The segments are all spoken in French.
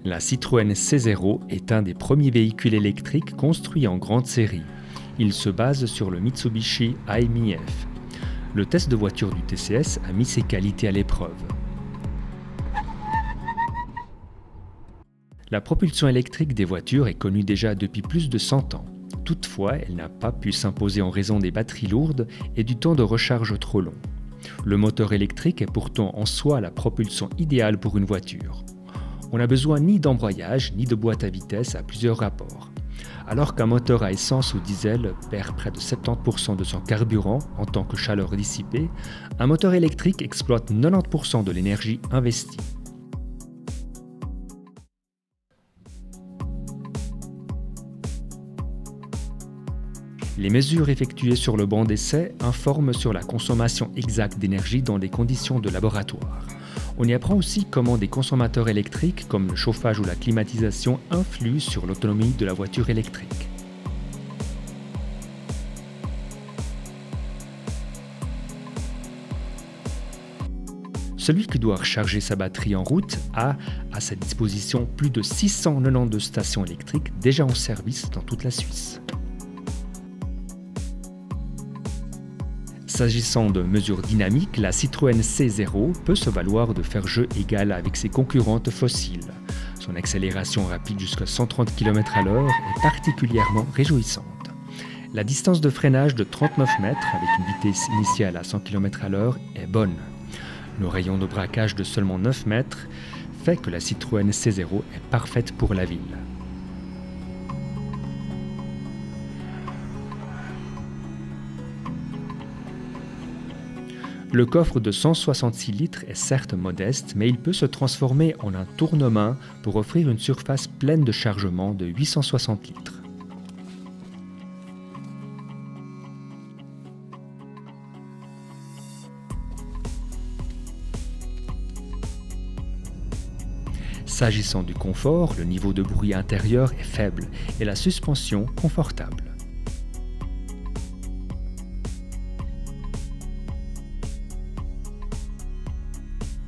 La Citroën C0 est un des premiers véhicules électriques construits en grande série. Il se base sur le Mitsubishi AMI-F. Le test de voiture du TCS a mis ses qualités à l'épreuve. La propulsion électrique des voitures est connue déjà depuis plus de 100 ans. Toutefois, elle n'a pas pu s'imposer en raison des batteries lourdes et du temps de recharge trop long. Le moteur électrique est pourtant en soi la propulsion idéale pour une voiture. On n'a besoin ni d'embrayage ni de boîte à vitesse à plusieurs rapports. Alors qu'un moteur à essence ou diesel perd près de 70% de son carburant en tant que chaleur dissipée, un moteur électrique exploite 90% de l'énergie investie. Les mesures effectuées sur le banc d'essai informent sur la consommation exacte d'énergie dans des conditions de laboratoire. On y apprend aussi comment des consommateurs électriques, comme le chauffage ou la climatisation, influent sur l'autonomie de la voiture électrique. Celui qui doit recharger sa batterie en route a à sa disposition plus de 692 stations électriques déjà en service dans toute la Suisse. S'agissant de mesures dynamiques, la Citroën C0 peut se valoir de faire jeu égal avec ses concurrentes fossiles. Son accélération rapide jusqu'à 130 km/h est particulièrement réjouissante. La distance de freinage de 39 mètres avec une vitesse initiale à 100 km/h est bonne. Le rayon de braquage de seulement 9 mètres fait que la Citroën C0 est parfaite pour la ville. Le coffre de 166 litres est certes modeste, mais il peut se transformer en un tournement pour offrir une surface pleine de chargement de 860 litres. S'agissant du confort, le niveau de bruit intérieur est faible et la suspension confortable.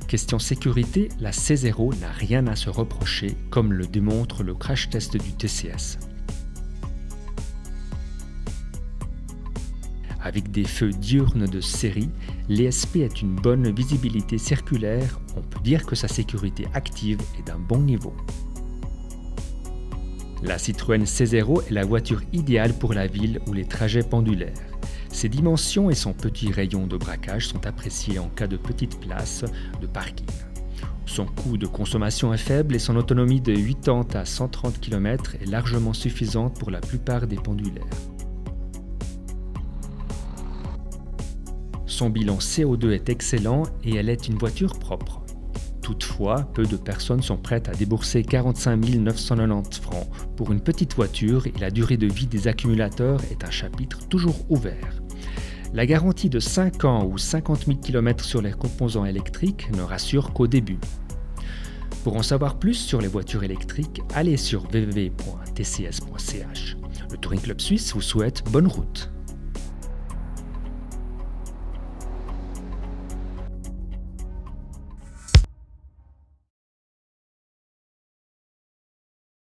Question sécurité, la C0 n'a rien à se reprocher, comme le démontre le crash test du TCS. Avec des feux diurnes de série, l'ESP est une bonne visibilité circulaire, on peut dire que sa sécurité active est d'un bon niveau. La Citroën C0 est la voiture idéale pour la ville ou les trajets pendulaires. Ses dimensions et son petit rayon de braquage sont appréciés en cas de petite place de parking. Son coût de consommation est faible et son autonomie de 80 à 130 km est largement suffisante pour la plupart des pendulaires. Son bilan CO2 est excellent et elle est une voiture propre. Toutefois, peu de personnes sont prêtes à débourser 45 990 francs pour une petite voiture et la durée de vie des accumulateurs est un chapitre toujours ouvert. La garantie de 5 ans ou 50 000 km sur les composants électriques ne rassure qu'au début. Pour en savoir plus sur les voitures électriques, allez sur www.tcs.ch. Le Touring Club Suisse vous souhaite bonne route.